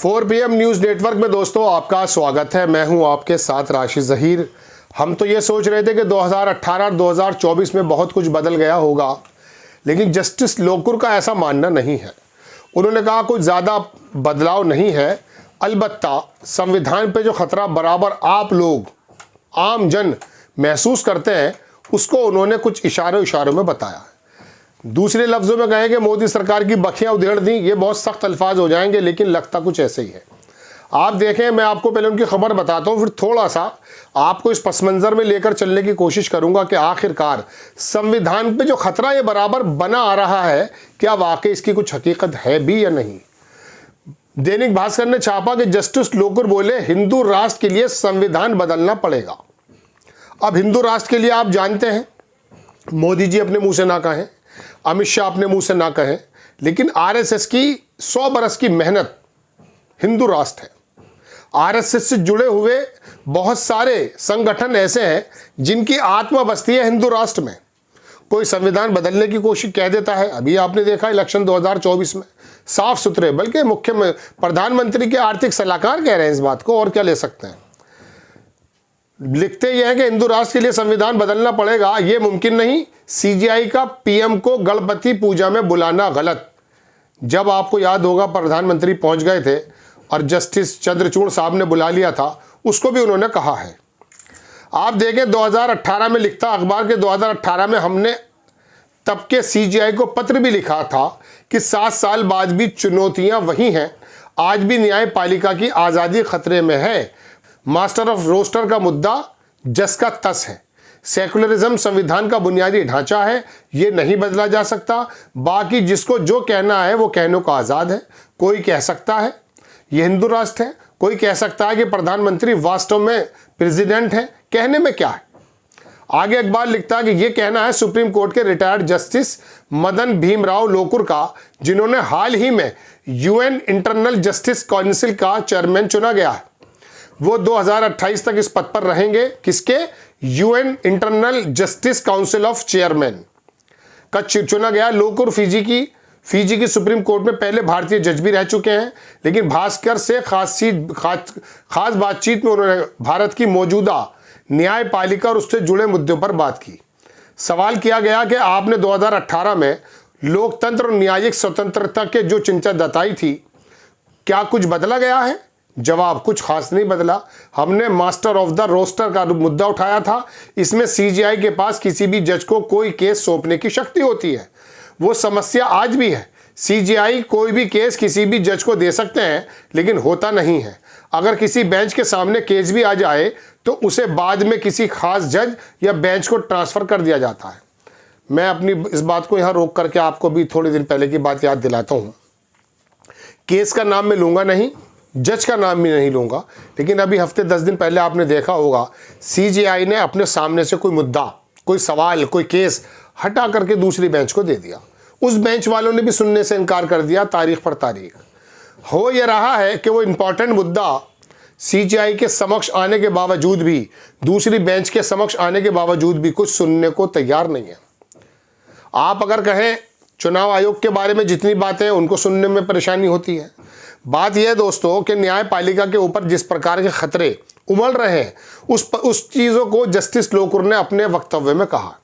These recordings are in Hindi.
4 PM न्यूज़ नेटवर्क में दोस्तों आपका स्वागत है। मैं हूं आपके साथ राशिद ज़हीर। हम तो ये सोच रहे थे कि 2018 और 2024 में बहुत कुछ बदल गया होगा, लेकिन जस्टिस लोकुर का ऐसा मानना नहीं है। उन्होंने कहा कुछ ज़्यादा बदलाव नहीं है, अलबत्ता संविधान पे जो खतरा बराबर आप लोग आम जन महसूस करते हैं उसको उन्होंने कुछ इशारों में बताया। दूसरे लफ्ज़ों में कहें कि मोदी सरकार की बखियां उधेड़ दी, ये बहुत सख्त अल्फाज हो जाएंगे, लेकिन लगता कुछ ऐसे ही है। आप देखें, मैं आपको पहले उनकी खबर बताता हूँ, फिर थोड़ा सा आपको इस पस मंज़र में लेकर चलने की कोशिश करूँगा कि आखिरकार संविधान पे जो खतरा ये बराबर बना आ रहा है, क्या वाकई इसकी कुछ हकीकत है भी या नहीं। दैनिक भास्कर ने छापा कि जस्टिस लोकुर बोले हिंदू राष्ट्र के लिए संविधान बदलना पड़ेगा। अब हिंदू राष्ट्र के लिए आप जानते हैं, मोदी जी अपने मुंह से ना कहें, अमित शाह अपने मुंह से ना कहें, लेकिन आरएसएस की 100 बरस की मेहनत हिंदू राष्ट्र है। आरएसएस से जुड़े हुए बहुत सारे संगठन ऐसे हैं जिनकी आत्मा बसती है हिंदू राष्ट्र में। कोई संविधान बदलने की कोशिश कह देता है, अभी आपने देखा इलेक्शन 2024 में साफ सुथरे, बल्कि मुख्य प्रधानमंत्री के आर्थिक सलाहकार कह रहे हैं इस बात को, और क्या ले सकते हैं। लिखते ये हैं कि हिंदू राष्ट्र के लिए संविधान बदलना पड़ेगा, ये मुमकिन नहीं। सीजीआई का पीएम को गणपति पूजा में बुलाना गलत। जब आपको याद होगा प्रधानमंत्री पहुंच गए थे और जस्टिस चंद्रचूड़ साहब ने बुला लिया था, उसको भी उन्होंने कहा है। आप देखें 2018 में लिखता अखबार के 2018 में हमने तब के सीजीआई को पत्र भी लिखा था कि 7 साल बाद भी चुनौतियां वही हैं, आज भी न्यायपालिका की आज़ादी खतरे में है। मास्टर ऑफ रोस्टर का मुद्दा जस का तस है। सेकुलरिज्म संविधान का बुनियादी ढांचा है, ये नहीं बदला जा सकता। बाकी जिसको जो कहना है वो कहने को आज़ाद है। कोई कह सकता है ये हिंदू राष्ट्र है, कोई कह सकता है कि प्रधानमंत्री वास्तव में प्रेसिडेंट है, कहने में क्या है। आगे अखबार लिखता है कि ये कहना है सुप्रीम कोर्ट के रिटायर्ड जस्टिस मदन भीमराव लोकुर का, जिन्होंने हाल ही में यूएन इंटरनल जस्टिस काउंसिल का चेयरमैन चुना गया है। वो 2028 तक इस पद पर रहेंगे। किसके? UN internal justice council of chairman का चुना गया। लोकुर फिजी की सुप्रीम कोर्ट में पहले भारतीय जज भी रह चुके हैं, लेकिन भास्कर से खास बातचीत में उन्होंने भारत की मौजूदा न्यायपालिका और उससे जुड़े मुद्दों पर बात की। सवाल किया गया कि आपने 2018 में लोकतंत्र और न्यायिक स्वतंत्रता के जो चिंता जताई थी, क्या कुछ बदला गया है? जवाब, कुछ खास नहीं बदला। हमने मास्टर ऑफ द रोस्टर का मुद्दा उठाया था। इसमें सीजीआई के पास किसी भी जज को कोई केस सौंपने की शक्ति होती है। वो समस्या आज भी है। सीजीआई कोई भी केस किसी भी जज को दे सकते हैं, लेकिन होता नहीं है। अगर किसी बेंच के सामने केस भी आ जाए तो उसे बाद में किसी खास जज या बेंच को ट्रांसफर कर दिया जाता है। मैं अपनी इस बात को यहाँ रोक करके आपको भी थोड़े दिन पहले की बात याद दिलाता हूँ। केस का नाम मैं लूँगा नहीं, जज का नाम भी नहीं लूँगा, लेकिन अभी हफ्ते 10 दिन पहले आपने देखा होगा सीजीआई ने अपने सामने से कोई मुद्दा, कोई सवाल, कोई केस हटा करके दूसरी बेंच को दे दिया। उस बेंच वालों ने भी सुनने से इनकार कर दिया तारीख पर तारीख। हो यह रहा है कि वो इम्पॉर्टेंट मुद्दा सीजीआई के समक्ष आने के बावजूद भी, दूसरी बेंच के समक्ष आने के बावजूद भी कुछ सुनने को तैयार नहीं है। आप अगर कहें चुनाव आयोग के बारे में जितनी बातें हैं उनको सुनने में परेशानी होती है। बात यह है दोस्तों कि न्यायपालिका के ऊपर जिस प्रकार के खतरे उमड़ रहे हैं, उस चीज़ों को जस्टिस लोकुर ने अपने वक्तव्य में कहा।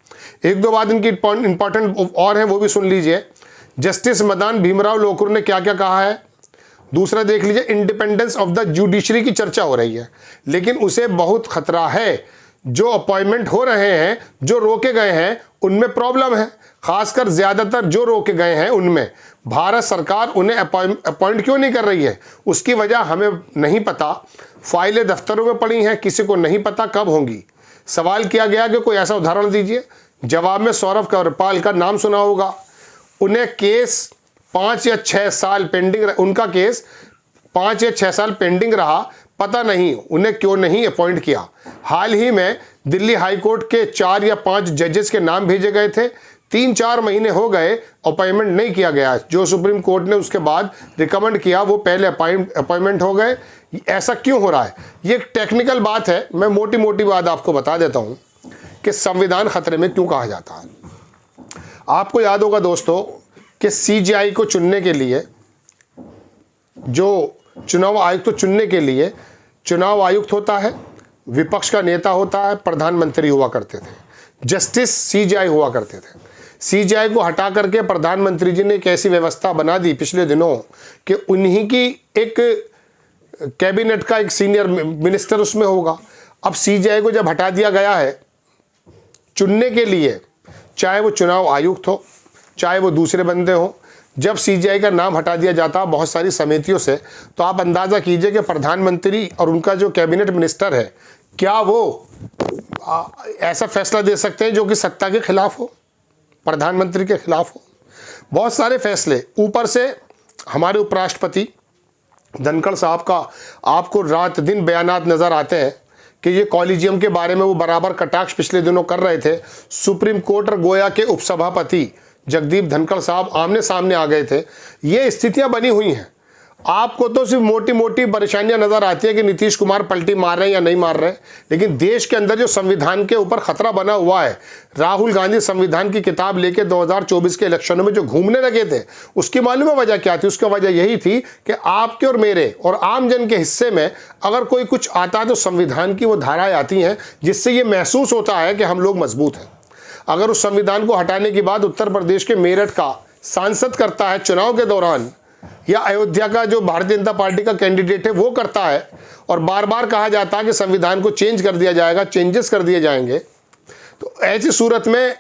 एक दो बात इनकी इंपॉर्टेंट और हैं, वो भी सुन लीजिए। जस्टिस मदन भीमराव लोकुर ने क्या क्या कहा है। दूसरा देख लीजिए, इंडिपेंडेंस ऑफ द जुडिशरी की चर्चा हो रही है, लेकिन उसे बहुत खतरा है। जो अपॉइंटमेंट हो रहे हैं, जो रोके गए हैं, उनमें प्रॉब्लम है। खासकर ज़्यादातर जो रोके गए हैं उनमें भारत सरकार उन्हें अपॉइंट क्यों नहीं कर रही है, उसकी वजह हमें नहीं पता। फाइलें दफ्तरों में पड़ी हैं, किसी को नहीं पता कब होंगी। सवाल किया गया कि कोई ऐसा उदाहरण दीजिए। जवाब में सौरभ कंवरपाल का नाम सुना होगा। उन्हें केस 5 या 6 साल पेंडिंग, उनका केस 5 या 6 साल पेंडिंग रहा, पता नहीं उन्हें क्यों नहीं अपॉइंट किया। हाल ही में दिल्ली हाई कोर्ट के 4 या 5 जजेस के नाम भेजे गए थे, 3-4 महीने हो गए, अपॉइंटमेंट नहीं किया गया। जो सुप्रीम कोर्ट ने उसके बाद रिकमेंड किया वो पहले अपॉइंटमेंट हो गए। ऐसा क्यों हो रहा है? ये एक टेक्निकल बात है। मैं मोटी मोटी बात आपको बता देता हूँ कि संविधान खतरे में क्यों कहा जाता है। आपको याद होगा दोस्तों कि सीजीआई को चुनने के लिए जो चुनाव आयुक्त तो चुनने के लिए चुनाव आयुक्त होता है, विपक्ष का नेता होता है, प्रधानमंत्री हुआ करते थे, जस्टिस सीजेआई हुआ करते थे। सीजेआई को हटा करके प्रधानमंत्री जी ने एक ऐसी व्यवस्था बना दी पिछले दिनों कि उन्हीं की एक कैबिनेट का एक सीनियर मिनिस्टर उसमें होगा। अब सीजेआई को जब हटा दिया गया है चुनने के लिए, चाहे वो चुनाव आयुक्त हो चाहे वो दूसरे बंदे हो, जब सीजेआई का नाम हटा दिया जाता है बहुत सारी समितियों से, तो आप अंदाज़ा कीजिए कि प्रधानमंत्री और उनका जो कैबिनेट मिनिस्टर है, क्या वो ऐसा फैसला दे सकते हैं जो कि सत्ता के खिलाफ हो, प्रधानमंत्री के खिलाफ हो। बहुत सारे फैसले, ऊपर से हमारे उपराष्ट्रपति धनखड़ साहब का आपको रात दिन बयानात नज़र आते हैं कि ये कॉलेजियम के बारे में वो बराबर कटाक्ष पिछले दिनों कर रहे थे। सुप्रीम कोर्ट और गोया के उपसभापति जगदीप धनखड़ साहब आमने सामने आ गए थे। ये स्थितियां बनी हुई हैं। आपको तो सिर्फ मोटी मोटी परेशानियां नजर आती है कि नीतीश कुमार पलटी मार रहे हैं या नहीं मार रहे, लेकिन देश के अंदर जो संविधान के ऊपर खतरा बना हुआ है, राहुल गांधी संविधान की किताब लेके 2024 के इलेक्शनों में जो घूमने लगे थे, उसकी मालूम है वजह क्या थी? उसकी वजह यही थी कि आपके और मेरे और आम जन के हिस्से में अगर कोई कुछ आता है तो संविधान की वो धाराएं आती हैं जिससे ये महसूस होता है कि हम लोग मजबूत हैं। अगर उस संविधान को हटाने के बाद उत्तर प्रदेश के मेरठ का सांसद करता है चुनाव के दौरान, या अयोध्या का जो भारतीय जनता पार्टी का कैंडिडेट है वो करता है, और बार बार कहा जाता है कि संविधान को चेंज कर दिया जाएगा, चेंजेस कर दिए जाएंगे, तो ऐसी सूरत में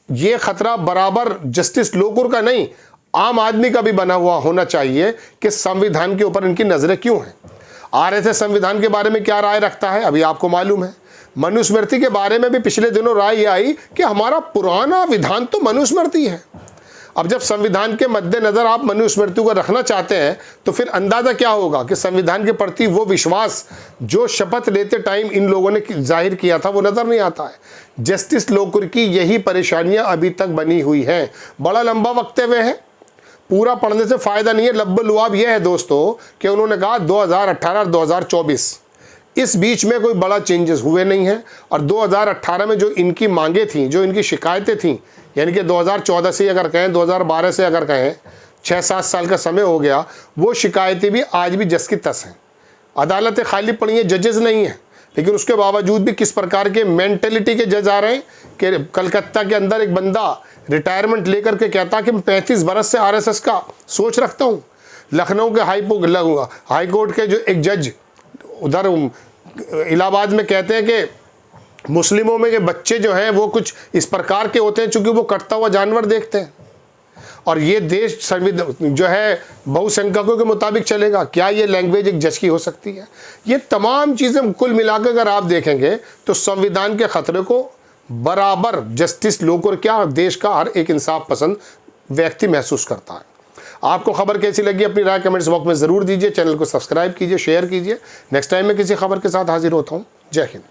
ये खतरा बराबर जस्टिस लोकुर का नहीं, आम आदमी का भी बना हुआ होना चाहिए कि संविधान के ऊपर इनकी नजरें क्यों हैं। आरएसएस संविधान के बारे में क्या राय रखता है अभी आपको मालूम है। मनुस्मृति के बारे में भी पिछले दिनों राय ये आई कि हमारा पुराना विधान तो मनुस्मृति है। अब जब संविधान के मद्देनजर आप मनुस्मृति को रखना चाहते हैं तो फिर अंदाजा क्या होगा कि संविधान के प्रति वो विश्वास जो शपथ लेते टाइम इन लोगों ने जाहिर किया था वो नजर नहीं आता है। जस्टिस लोकुर की यही परेशानियां अभी तक बनी हुई हैं। बड़ा लंबा वक्तव्य है, पूरा पढ़ने से फायदा नहीं है। लब्बल लुआब यह है दोस्तों कि उन्होंने कहा 2018 और 2024 इस बीच में कोई बड़ा चेंजेस हुए नहीं हैं, और 2018 में जो इनकी मांगे थी, जो इनकी शिकायतें थीं, यानी कि 2014 से अगर कहें 2012 से अगर कहें 6-7 साल का समय हो गया, वो शिकायतें भी आज भी जस की तस हैं। अदालतें खाली पड़ी हैं, जजेस नहीं हैं, लेकिन उसके बावजूद भी किस प्रकार के मेंटेलिटी के जज आ रहे हैं कि कलकत्ता के अंदर एक बंदा रिटायरमेंट लेकर के कहता कि मैं 35 बरस से आरएसएस का सोच रखता हूँ। लखनऊ के हाई कोर्ट के जो एक जज उधर इलाहाबाद में कहते हैं कि मुस्लिमों में के बच्चे जो हैं वो कुछ इस प्रकार के होते हैं चूंकि वो कटता हुआ जानवर देखते हैं, और ये देश संविधान जो है बहुसंख्यकों के मुताबिक चलेगा। क्या ये लैंग्वेज एक जज की हो सकती है? ये तमाम चीज़ें कुल मिलाकर अगर आप देखेंगे तो संविधान के खतरे को बराबर जस्टिस लोकुर क्या देश का हर एक इंसाफ पसंद व्यक्ति महसूस करता है। आपको खबर कैसी लगी अपनी राय कमेंट्स बॉक्स में ज़रूर दीजिए। चैनल को सब्सक्राइब कीजिए, शेयर कीजिए। नेक्स्ट टाइम मैं किसी खबर के साथ हाजिर होता हूँ। जय हिंद।